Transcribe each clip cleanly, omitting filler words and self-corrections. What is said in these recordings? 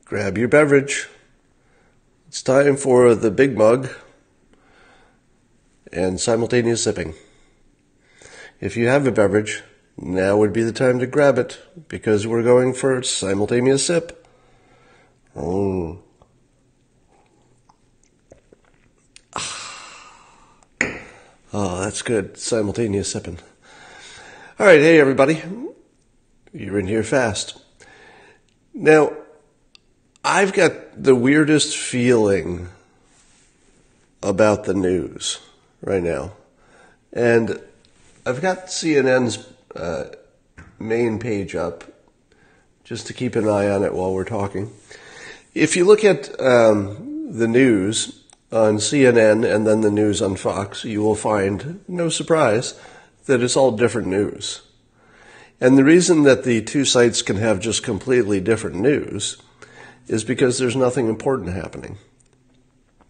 Grab your beverage. It's time for the big mug and simultaneous sipping. If you have a beverage, now would be the time to grab it because we're going for a simultaneous sip. Oh, that's good. Simultaneous sipping. All right, hey everybody. You're in here fast. Now, I've got the weirdest feeling about the news right now. And I've got CNN's main page up just to keep an eye on it while we're talking. If you look at the news on CNN and then the news on Fox, you will find, no surprise, that it's all different news. And the reason that the two sites can have just completely different news is because there's nothing important happening.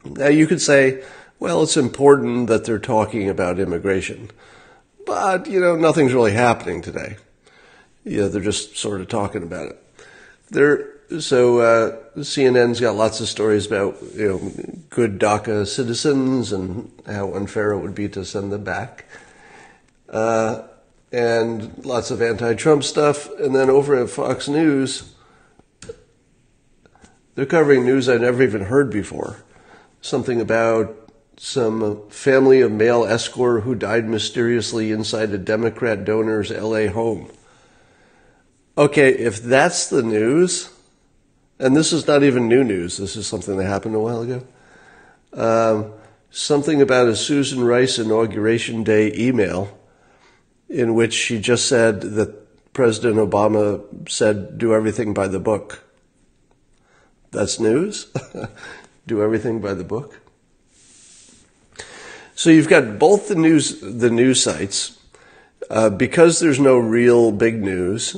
Now you could say, well, it's important that they're talking about immigration. But, nothing's really happening today. They're just sort of talking about it. CNN's got lots of stories about, good DACA citizens and how unfair it would be to send them back. And lots of anti-Trump stuff. And then over at Fox News, they're covering news I've never even heard before. Something about some family of male escort who died mysteriously inside a Democrat donor's LA home. Okay, if that's the news, and this is not even new news, this is something that happened a while ago. Something about a Susan Rice Inauguration Day email in which she just said that President Obama said, do everything by the book. That's news? Do everything by the book? So you've got both the news sites. Because there's no real big news,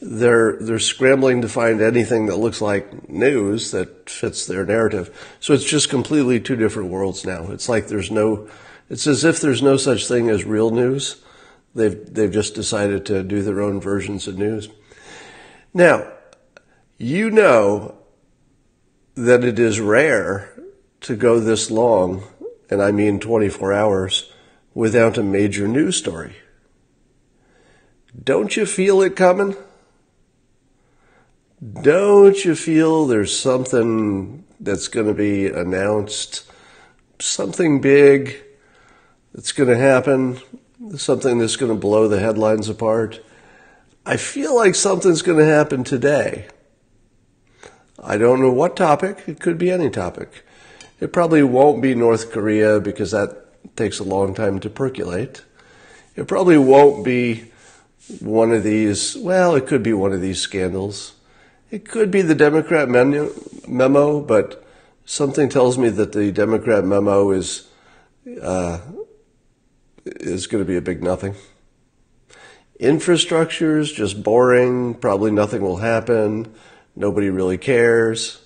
they're scrambling to find anything that looks like news that fits their narrative. So it's just completely two different worlds now. It's like it's as if there's no such thing as real news. They've just decided to do their own versions of news. Now, that it is rare to go this long, and I mean 24 hours, without a major news story. Don't you feel it coming? Don't you feel there's something that's going to be announced, something big that's going to happen, something that's going to blow the headlines apart? I feel like something's going to happen today. I don't know what topic. It could be any topic. It probably won't be North Korea because that takes a long time to percolate. It probably won't be one of these, it could be one of these scandals. It could be the Democrat memo, but something tells me that the Democrat memo is going to be a big nothing. Infrastructure is just boring. Probably nothing will happen. Nobody really cares.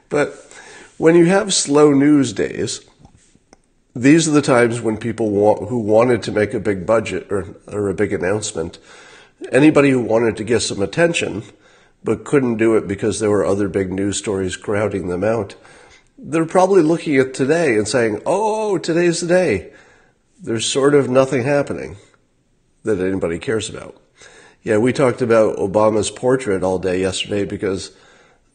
But when you have slow news days, these are the times when people who wanted to make a big budget or a big announcement, anybody who wanted to get some attention but couldn't do it because there were other big news stories crowding them out, they're probably looking at today and saying, oh, today's the day. There's sort of nothing happening that anybody cares about. Yeah, we talked about Obama's portrait all day yesterday because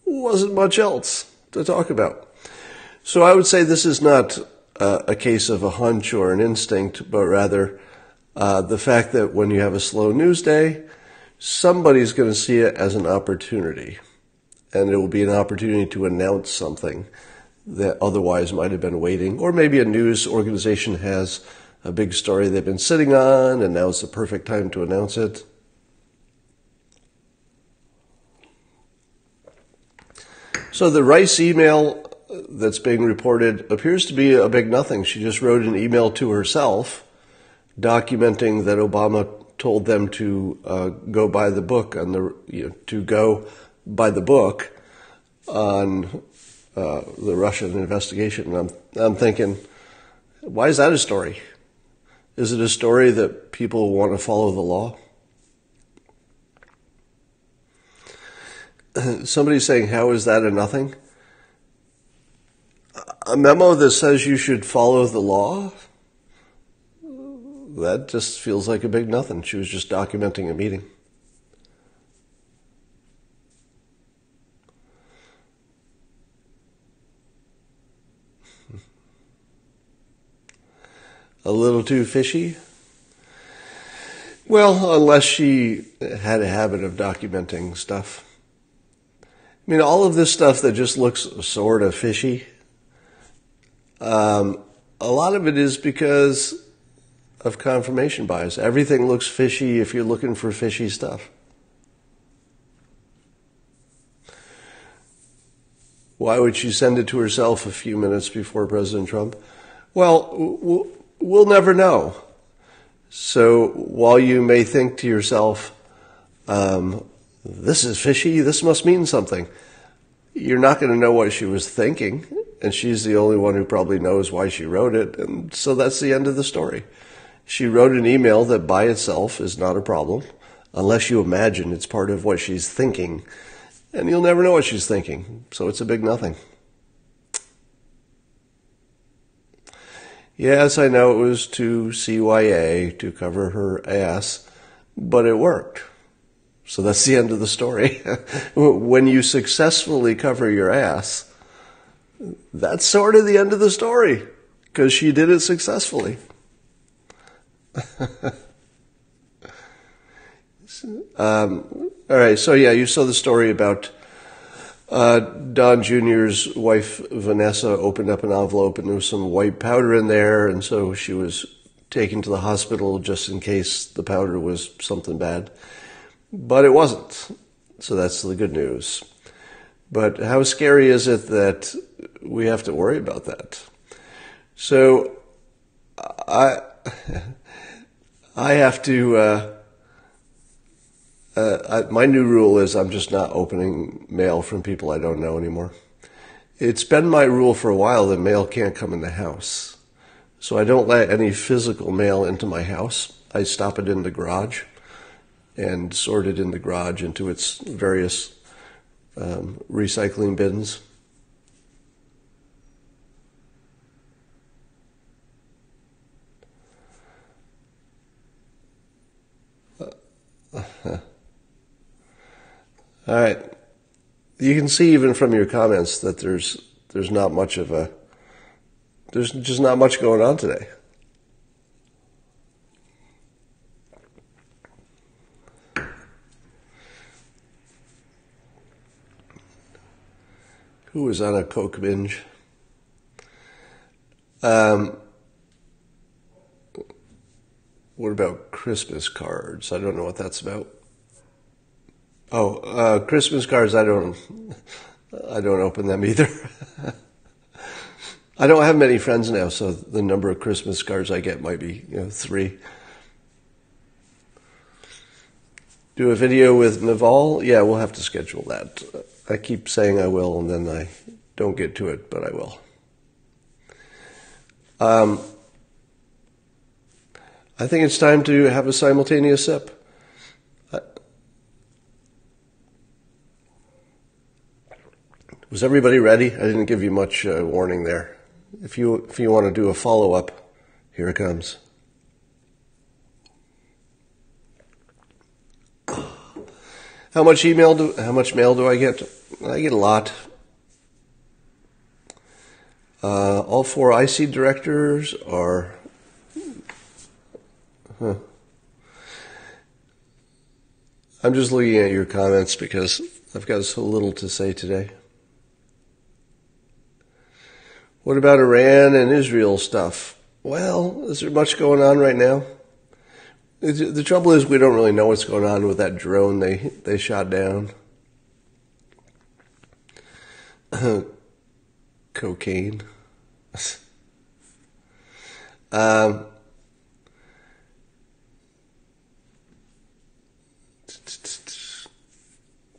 there wasn't much else to talk about. So I would say this is not a case of a hunch or an instinct, but rather the fact that when you have a slow news day, somebody's going to see it as an opportunity. And it will be an opportunity to announce something that otherwise might have been waiting. Or maybe a news organization has a big story they've been sitting on, and now it's the perfect time to announce it. So the Rice email that's being reported appears to be a big nothing. She just wrote an email to herself documenting that Obama told them to go by the book on the Russian investigation. And I'm thinking, why is that a story? Is it a story that people want to follow the law? Somebody's saying, how is that a nothing? A memo that says you should follow the law? That just feels like a big nothing. She was just documenting a meeting. A little too fishy? Well, unless she had a habit of documenting stuff. I mean, all of this stuff that just looks sort of fishy, a lot of it is because of confirmation bias. Everything looks fishy if you're looking for fishy stuff. Why would she send it to herself a few minutes before President Trump? Well, we'll never know. So while you may think to yourself, this is fishy, this must mean something, you're not going to know what she was thinking, and she's the only one who probably knows why she wrote it, and so that's the end of the story. She wrote an email that by itself is not a problem, unless you imagine it's part of what she's thinking, and you'll never know what she's thinking, so it's a big nothing. Yes, I know it was to CYA, to cover her ass, but it worked. So that's the end of the story. When you successfully cover your ass, that's sort of the end of the story, because she did it successfully. All right, so yeah, you saw the story about Don Jr.'s wife, Vanessa, opened up an envelope and there was some white powder in there, and so she was taken to the hospital just in case the powder was something bad. But it wasn't, so that's the good news. But how scary is it that we have to worry about that? So I have to... my new rule is I'm just not opening mail from people I don't know anymore. It's been my rule for a while that mail can't come in the house. So I don't let any physical mail into my house. I stop it in the garage and sort it in the garage into its various recycling bins. All right. You can see even from your comments that there's not much of a, there's just not much going on today. Who was on a Coke binge? What about Christmas cards? I don't know what that's about. Oh, Christmas cards, I don't open them either. I don't have many friends now, so the number of Christmas cards I get might be, 3. Do a video with Naval? Yeah, we'll have to schedule that. I keep saying I will, and then I don't get to it, but I will. I think it's time to have a simultaneous sip. Was everybody ready? I didn't give you much warning there. If you want to do a follow-up, here it comes. How much mail do I get? I get a lot. All 4 IC directors are... I'm just looking at your comments because I've got so little to say today. What about Iran and Israel stuff? Well, is there much going on right now? The trouble is we don't really know what's going on with that drone they shot down. Cocaine.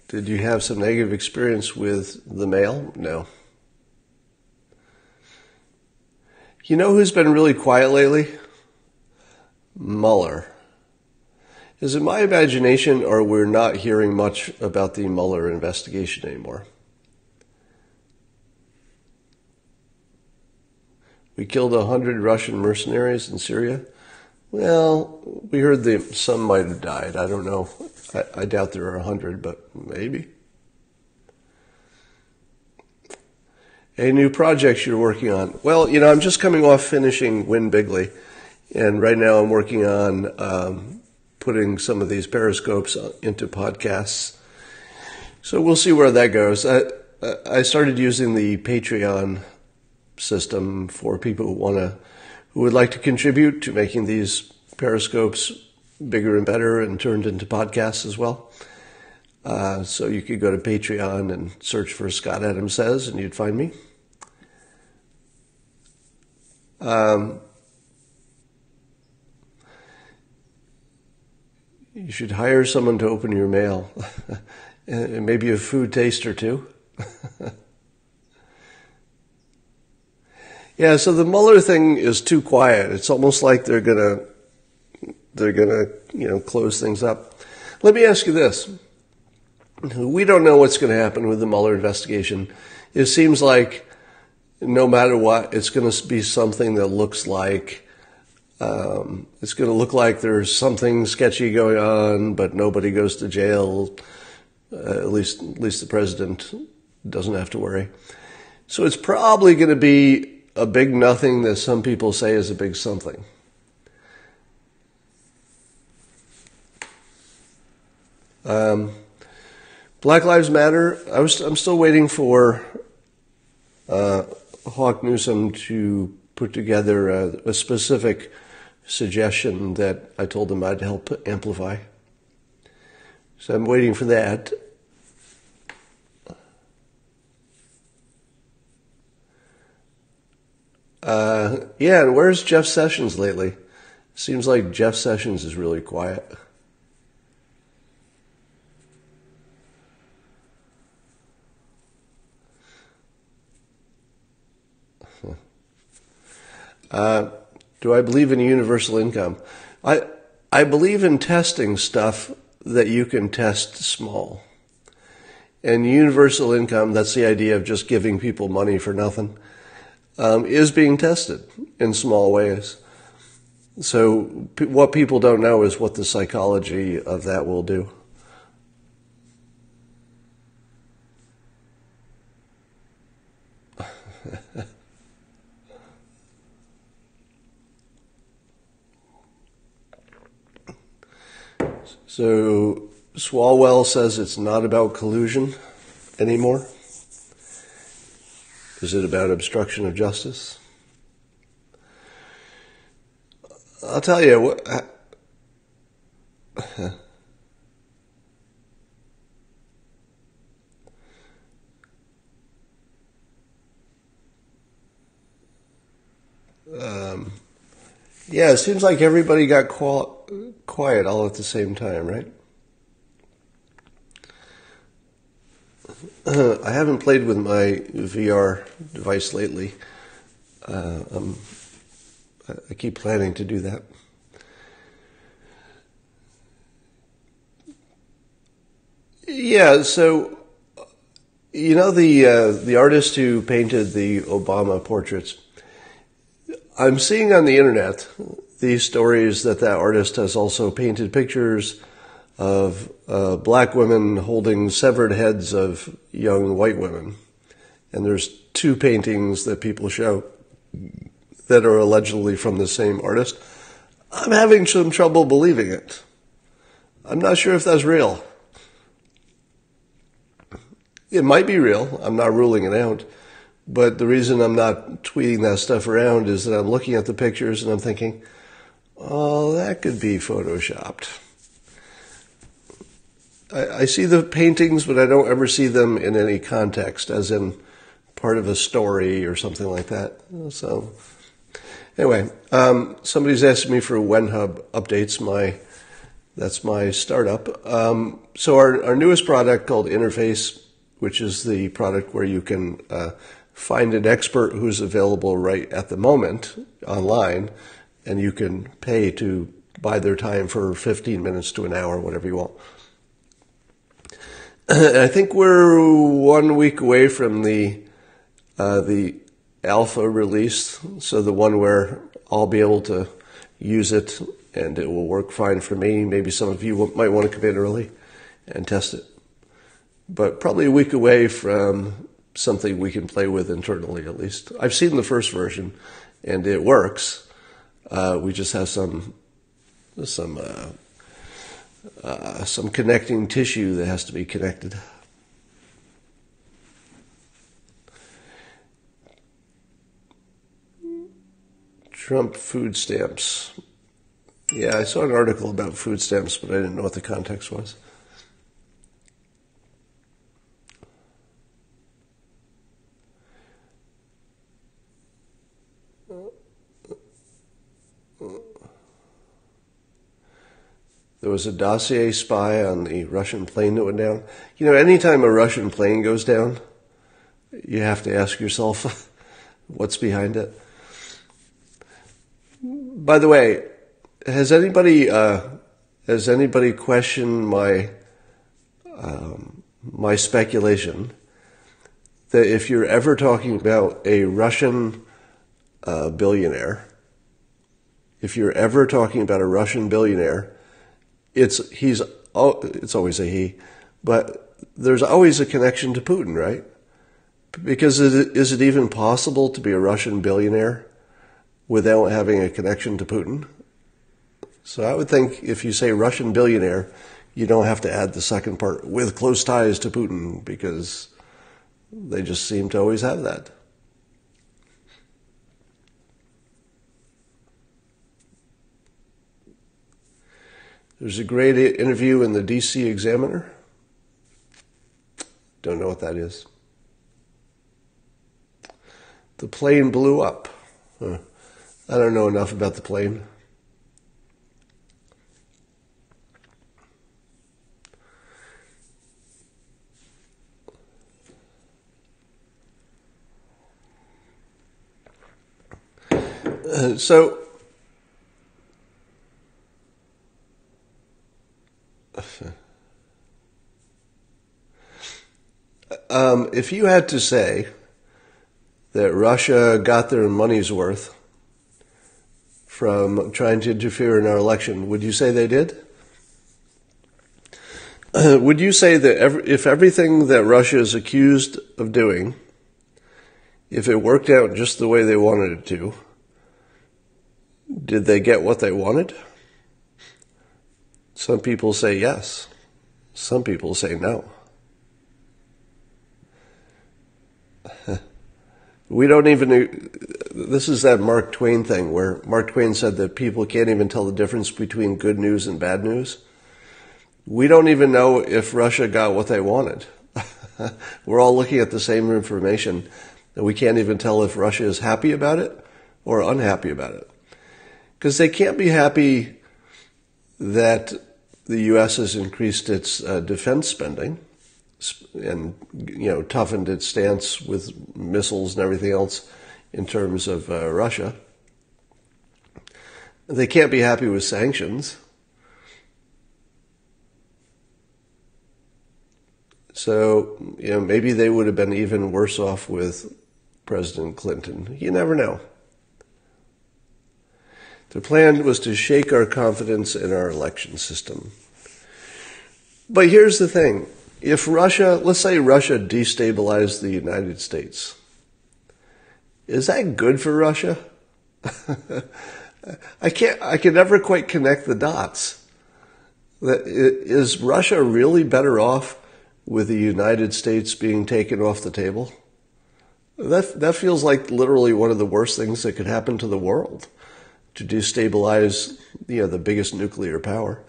Did you have some negative experience with the mail? No. You know who's been really quiet lately? Mueller. Is it my imagination, or we're not hearing much about the Mueller investigation anymore? We killed 100 Russian mercenaries in Syria. Well, we heard some might have died. I don't know. I doubt there are 100, but maybe. Any new projects you're working on? Well, I'm just coming off finishing Win Bigly, and right now I'm working on putting some of these periscopes into podcasts. So we'll see where that goes. I started using the Patreon system for people who would like to contribute to making these periscopes bigger and better and turned into podcasts as well. So you could go to Patreon and search for Scott Adams Says, and you'd find me. You should hire someone to open your mail, and maybe a food taster too. Yeah, so the Mueller thing is too quiet. It's almost like they're gonna close things up. Let me ask you this. We don't know what's going to happen with the Mueller investigation. It seems like no matter what, it's going to be something that looks like it's going to look like there's something sketchy going on, but nobody goes to jail. At least the president doesn't have to worry. So it's probably going to be a big nothing that some people say is a big something. Black Lives Matter. I'm still waiting for Hawk Newsom to put together a specific suggestion that I told him I'd help amplify. So I'm waiting for that. Yeah, and where's Jeff Sessions lately? Seems like Jeff Sessions is really quiet. Do I believe in universal income? I believe in testing stuff that you can test small. And universal income, that's the idea of just giving people money for nothing, is being tested in small ways. So what people don't know is what the psychology of that will do. So Swalwell says it's not about collusion anymore. Is it about obstruction of justice? I'll tell you what. Yeah, it seems like everybody got quiet all at the same time, right? I haven't played with my VR device lately. I keep planning to do that. Yeah, so the artist who painted the Obama portraits. I'm seeing on the internet these stories that artist has also painted pictures of black women holding severed heads of young white women. And there's two paintings that people show that are allegedly from the same artist. I'm having some trouble believing it. I'm not sure if that's real. It might be real. I'm not ruling it out. But the reason I'm not tweeting that stuff around is that I'm looking at the pictures and I'm thinking, oh, that could be photoshopped. I see the paintings, but I don't ever see them in any context, as in part of a story or something like that. So anyway, somebody's asking me for WenHub updates. That's my startup. So our newest product called Interface, which is the product where you can find an expert who's available right at the moment online, and you can pay to buy their time for 15 minutes to an hour, whatever you want. And I think we're 1 week away from the alpha release, so the one where I'll be able to use it and it will work fine for me. Maybe some of you might want to come in early and test it. But probably a week away from something we can play with internally, at least. I've seen the first version and it works. We just have some connecting tissue that has to be connected. Trump food stamps. Yeah, I saw an article about food stamps, but I didn't know what the context was. There was a dossier spy on the Russian plane that went down. You know, anytime a Russian plane goes down, you have to ask yourself what's behind it. By the way, has anybody questioned my speculation that if you're ever talking about a Russian billionaire, it's always a he, but there's always a connection to Putin, right? Because is it even possible to be a Russian billionaire without having a connection to Putin? So I would think if you say Russian billionaire, you don't have to add the second part, with close ties to Putin, because they just seem to always have that. There's a great interview in the DC Examiner. Don't know what that is. The plane blew up. I don't know enough about the plane. If you had to say that Russia got their money's worth from trying to interfere in our election, would you say they did? Would you say that if everything that Russia is accused of doing, if it worked out just the way they wanted it to, did they get what they wanted? Some people say yes. Some people say no. We don't even, this is that Mark Twain thing where Mark Twain said that people can't even tell the difference between good news and bad news. We don't even know if Russia got what they wanted. We're all looking at the same information, and we can't even tell if Russia is happy about it or unhappy about it. Because they can't be happy that the U.S. has increased its defense spending and, toughened its stance with missiles and everything else in terms of Russia. They can't be happy with sanctions. So, maybe they would have been even worse off with President Clinton. You never know. The plan was to shake our confidence in our election system. But here's the thing. If Russia, let's say Russia destabilized the United States, is that good for Russia? I can never quite connect the dots. Is Russia really better off with the United States being taken off the table? That feels like literally one of the worst things that could happen to the world, to destabilize, the biggest nuclear power.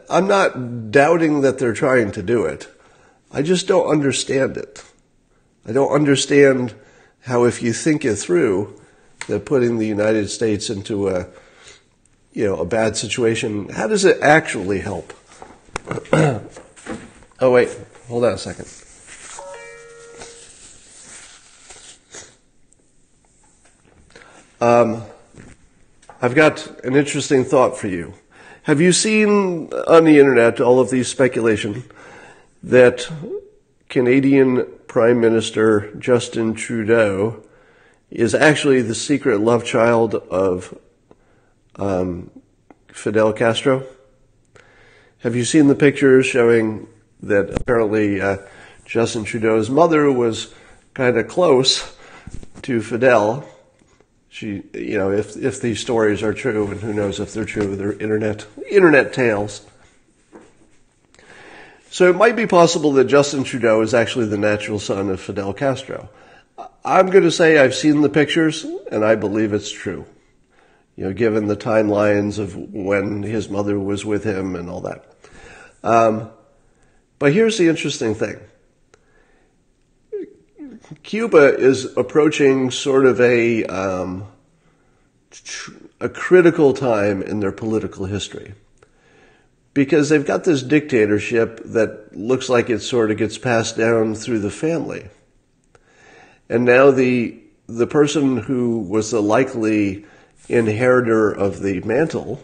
I'm not doubting that they're trying to do it. I just don't understand it. I don't understand how, if you think it through, that putting the United States into a bad situation, how does it actually help? Oh, wait, hold on a second. I've got an interesting thought for you. Have you seen on the internet all of these speculation that Canadian Prime Minister Justin Trudeau is actually the secret love child of Fidel Castro? Have you seen the pictures showing that apparently Justin Trudeau's mother was kind of close to Fidel? She, if these stories are true, and who knows if they're true, they're internet tales. So it might be possible that Justin Trudeau is actually the natural son of Fidel Castro. I'm going to say I've seen the pictures, and I believe it's true. Given the timelines of when his mother was with him and all that. But here's the interesting thing. Cuba is approaching sort of a critical time in their political history, because they've got this dictatorship that looks like it sort of gets passed down through the family. And now the person who was the likely inheritor of the mantle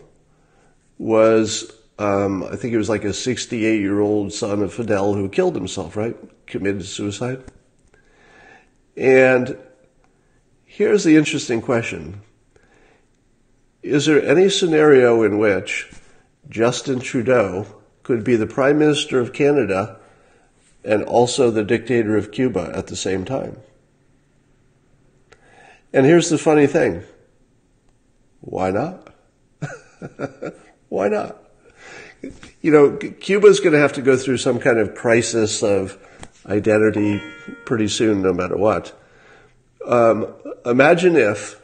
was, I think he was like a 68-year-old son of Fidel who killed himself, right? Committed suicide. And here's the interesting question. Is there any scenario in which Justin Trudeau could be the Prime Minister of Canada and also the dictator of Cuba at the same time? And here's the funny thing. Why not? Why not? Cuba's going to have to go through some kind of crisis of identity pretty soon, no matter what. Imagine if,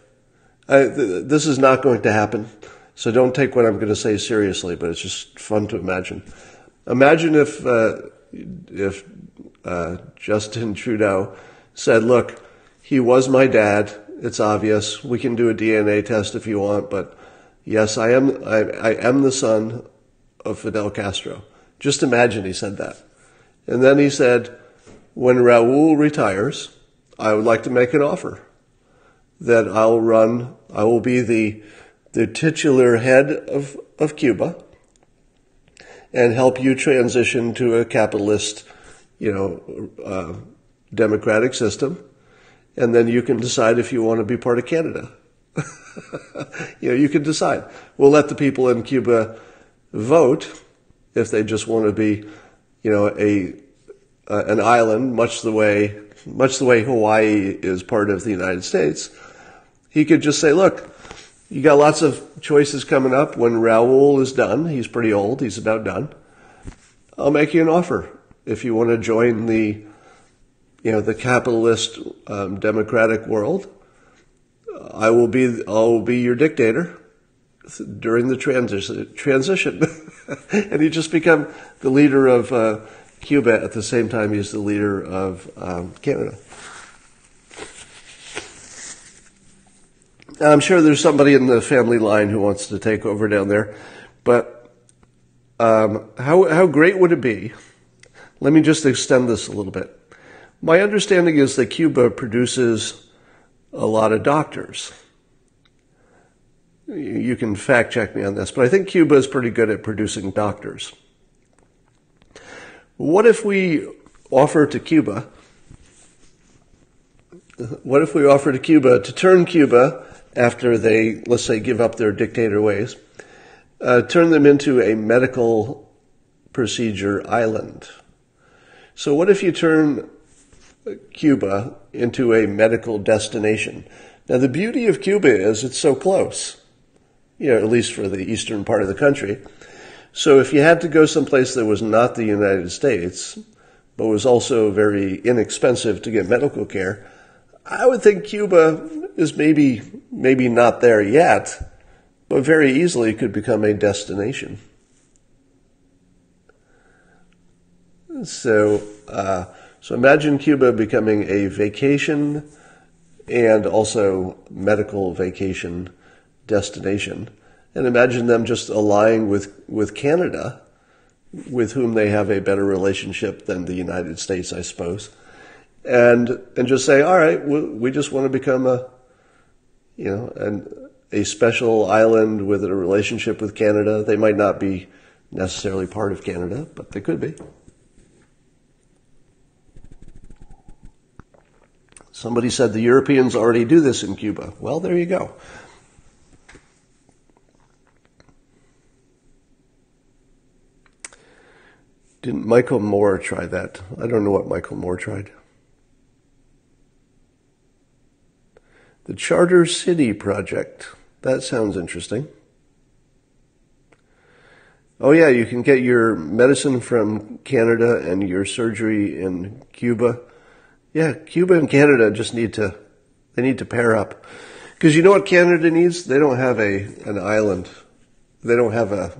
this is not going to happen, so don't take what I'm going to say seriously, but it's just fun to imagine. Imagine if Justin Trudeau said, look, he was my dad, it's obvious, we can do a DNA test if you want, but yes, I am the son of Fidel Castro. Just imagine he said that. And then he said, when Raul retires, I would like to make an offer that I will be the titular head of Cuba and help you transition to a capitalist, democratic system. And then you can decide if you want to be part of Canada. You can decide. We'll let the people in Cuba vote if they just want to be, an island, much the way Hawaii is part of the United States. He could just say, look, you got lots of choices coming up. When Raul is done, he's pretty old, he's about done, I'll make you an offer. If you want to join the capitalist democratic world, I will be your dictator during the transition. And he just become the leader of Cuba at the same time he's the leader of Canada. Now, I'm sure there's somebody in the family line who wants to take over down there, but how great would it be? Let me just extend this a little bit. My understanding is that Cuba produces a lot of doctors. You can fact check me on this, but I think Cuba is pretty good at producing doctors. What if we offer to Cuba to turn Cuba, after they, let's say, give up their dictator ways, turn them into a medical procedure island? So what if you turn Cuba into a medical destination? Now, the beauty of Cuba is it's so close, at least for the eastern part of the country. So if you had to go someplace that was not the United States, but was also very inexpensive to get medical care, I would think Cuba is maybe not there yet, but very easily could become a destination. So imagine Cuba becoming a vacation and also medical vacation destination. And imagine them just allying with Canada, with whom they have a better relationship than the United States, I suppose. And just say, all right, we just want to become an a special island with a relationship with Canada. They might not be necessarily part of Canada, but they could be. Somebody said the Europeans already do this in Cuba. Well, there you go. Didn't Michael Moore try that? I don't know what Michael Moore tried. The Charter City Project. That sounds interesting. Oh yeah, you can get your medicine from Canada and your surgery in Cuba. Yeah, Cuba and Canada just need to pair up. Because you know what Canada needs? They don't have an island. They don't have a,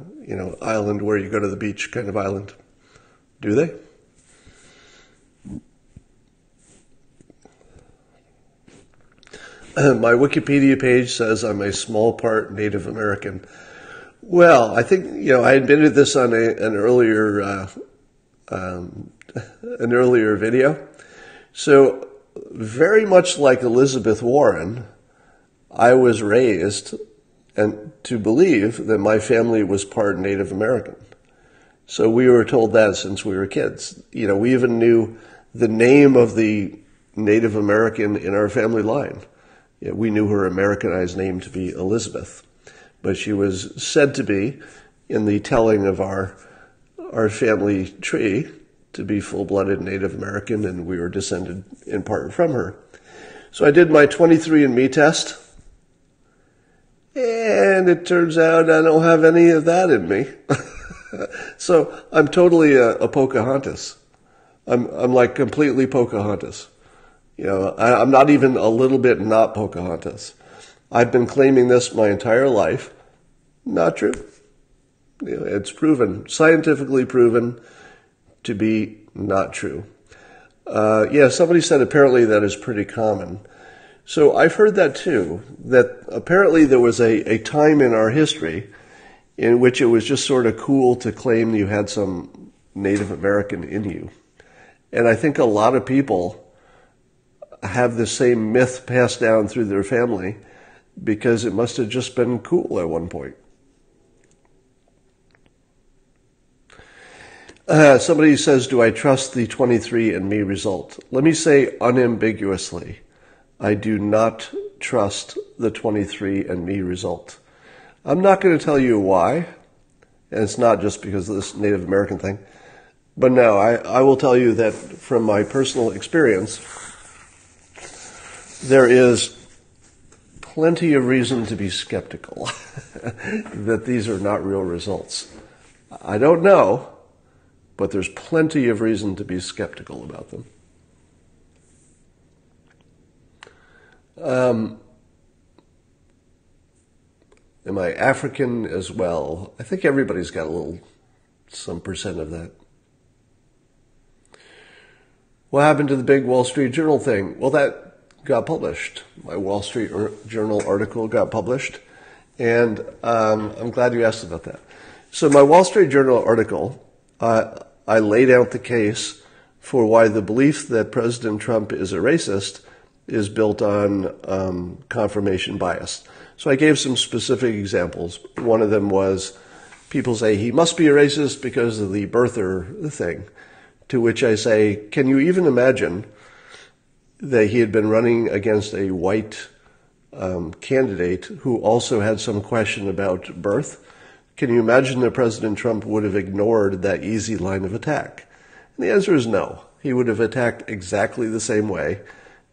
island where you go to the beach kind of island. Do they? My Wikipedia page says I'm a small part Native American. Well, I think, I admitted this on an earlier video. So very much like Elizabeth Warren, I was raised to believe that my family was part Native American. So we were told that since we were kids. We even knew the name of the Native American in our family line. We knew her Americanized name to be Elizabeth, but she was said to be, in the telling of our family tree, to be full-blooded Native American, and we were descended in part from her. So I did my 23andMe test, and it turns out I don't have any of that in me. So I'm totally a Pocahontas. I'm like completely Pocahontas. I'm not even a little bit not Pocahontas. I've been claiming this my entire life. Not true. It's proven, scientifically proven to be not true. Somebody said apparently that is pretty common. So I've heard that too, that apparently there was a time in our history in which it was just sort of cool to claim you had some Native American in you. And I think a lot of people have the same myth passed down through their family because it must have just been cool at one point. Somebody says, do I trust the 23andMe result? Let me say unambiguously, I do not trust the 23andMe result. I'm not going to tell you why, and it's not just because of this Native American thing, but no, I will tell you that from my personal experience, there is plenty of reason to be skeptical that these are not real results. I don't know, but there's plenty of reason to be skeptical about them. Am I African as well? I think everybody's got some percent of that. What happened to the big Wall Street Journal thing? Well, that got published. My Wall Street Journal article got published, and I'm glad you asked about that. So my Wall Street Journal article, I laid out the case for why the belief that President Trump is a racist is built on confirmation bias. So I gave some specific examples. One of them was people say he must be a racist because of the birther thing, to which I say, can you even imagine that he had been running against a white candidate who also had some question about birth? Can you imagine that President Trump would have ignored that easy line of attack? And the answer is no. He would have attacked exactly the same way,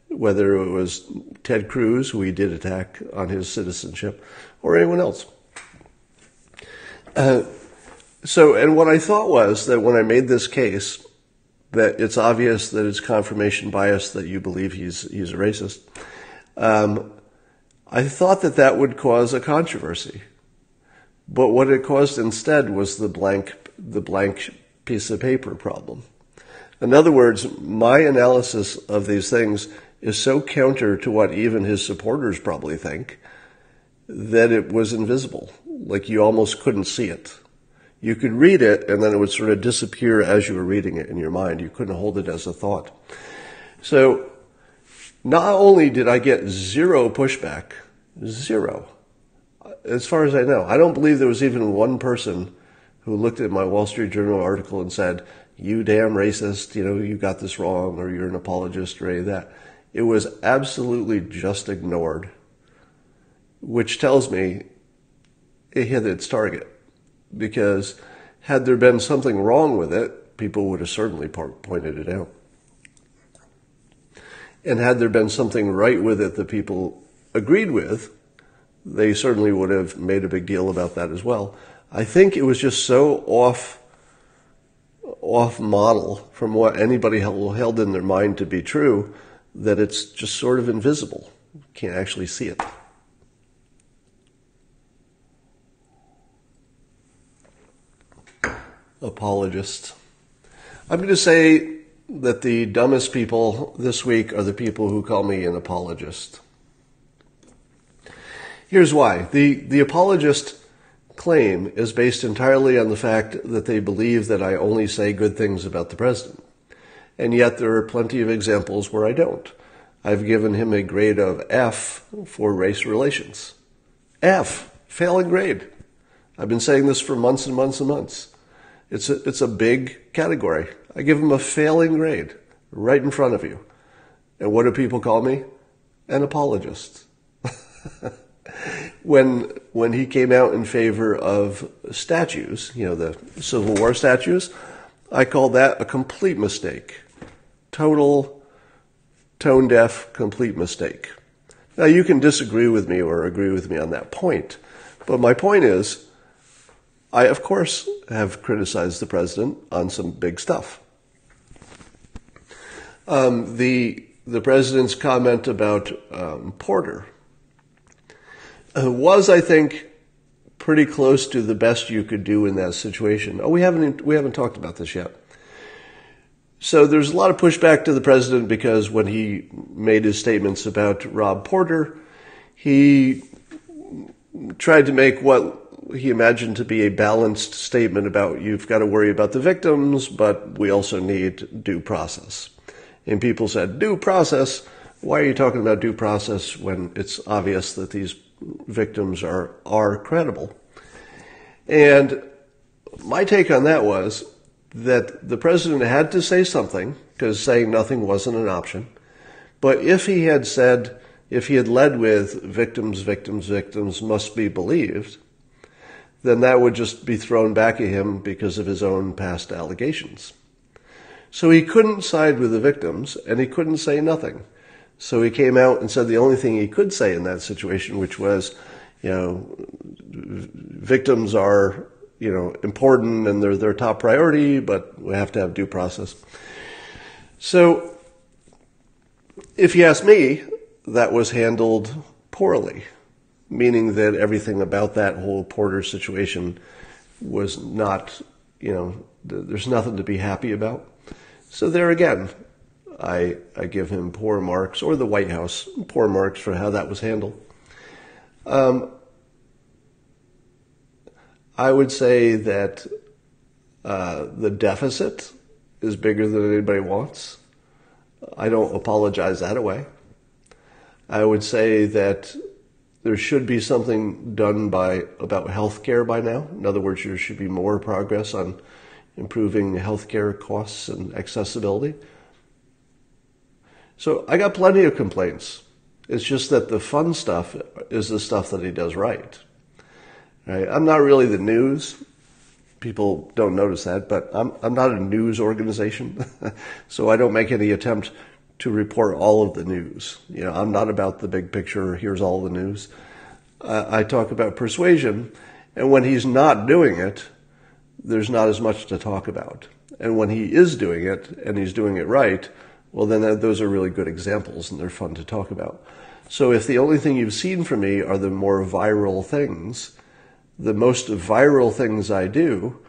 whether it was Ted Cruz, who he did attack on his citizenship, or anyone else. And what I thought was that when I made this case, that it's obvious that it's confirmation bias that you believe he's a racist, I thought that would cause a controversy. But what it caused instead was the blank piece of paper problem. In other words, my analysis of these things is so counter to what even his supporters probably think that it was invisible. Like you almost couldn't see it. You could read it and then it would sort of disappear as you were reading it in your mind. You couldn't hold it as a thought. So not only did I get zero pushback, zero, as far as I know. I don't believe there was even one person who looked at my Wall Street Journal article and said, "You damn racist, you got this wrong," or "You're an apologist," or any of that. It was absolutely just ignored, which tells me it hit its target. Because had there been something wrong with it, people would have certainly pointed it out. And had there been something right with it that people agreed with, they certainly would have made a big deal about that as well. I think it was just so off model from what anybody held in their mind to be true that it's just sort of invisible. You can't actually see it. Apologist. I'm going to say that the dumbest people this week are the people who call me an apologist. Here's why. The apologist claim is based entirely on the fact that they believe that I only say good things about the president. And yet there are plenty of examples where I don't. I've given him a grade of F for race relations. F, failing grade. I've been saying this for months and months and months. It's a big category. I give him a failing grade right in front of you. And what do people call me? An apologist. When he came out in favor of statues, the Civil War statues, I called that a complete mistake. Total, tone-deaf, complete mistake. Now, you can disagree with me or agree with me on that point. But my point is, I, of course, have criticized the president on some big stuff. The president's comment about Porter was, I think, pretty close to the best you could do in that situation. Oh, we haven't talked about this yet. So there's a lot of pushback to the president because when he made his statements about Rob Porter, he tried to make what he imagined to be a balanced statement about you've got to worry about the victims, but we also need due process. And people said, due process? Why are you talking about due process when it's obvious that these victims are credible? And my take on that was that the president had to say something, because saying nothing wasn't an option. But if he had led with victims, victims, victims must be believed, then that would just be thrown back at him because of his own past allegations. So he couldn't side with the victims, and he couldn't say nothing. So he came out and said the only thing he could say in that situation, which was, victims are, important and they're their top priority, but we have to have due process. So if you ask me, that was handled poorly, meaning that everything about that whole Porter situation was not, there's nothing to be happy about. So there again, I give him poor marks, or the White House, poor marks for how that was handled. I would say that the deficit is bigger than anybody wants. I don't apologize that away. I would say that there should be something done about healthcare by now. In other words, there should be more progress on improving healthcare costs and accessibility. So I got plenty of complaints. It's just that the fun stuff is the stuff that he does right. I'm not really the news. People don't notice that, but I'm not a news organization, so I don't make any attempt to report all of the news. I'm not about the big picture, here's all the news. I talk about persuasion, and when he's not doing it, there's not as much to talk about. And when he is doing it, and he's doing it right, well, then those are really good examples, and they're fun to talk about. So if the only thing you've seen from me are the more viral things, the most viral things I do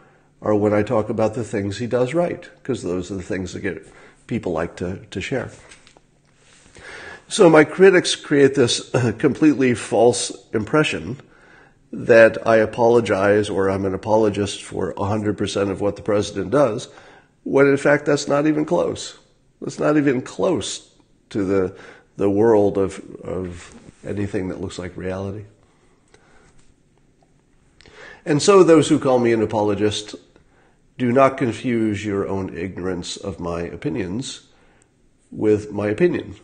are when I talk about the things he does right, because those are the things that people like to share. So my critics create this completely false impression that I apologize or I'm an apologist for 100% of what the president does, when in fact that's not even close. It's not even close to the world of anything that looks like reality. And so those who call me an apologist, do not confuse your own ignorance of my opinions with my opinion,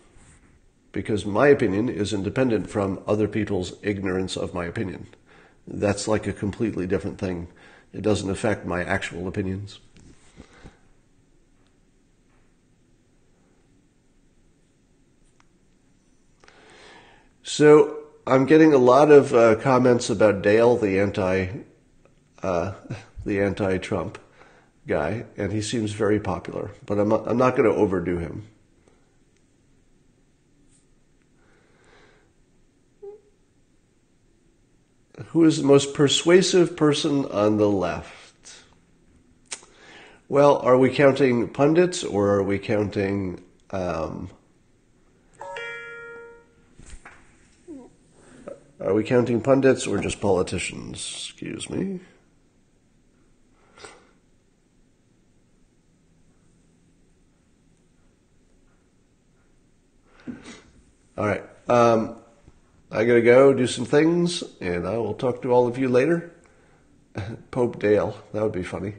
because my opinion is independent from other people's ignorance of my opinion. That's like a completely different thing. It doesn't affect my actual opinions. So I'm getting a lot of comments about Dale, the anti-Trump guy, and he seems very popular. But I'm not going to overdo him. Who is the most persuasive person on the left? Well, are we counting pundits or are we counting pundits or just politicians? Excuse me. All right. I gotta go do some things, and I will talk to all of you later. Pope Dale, that would be funny.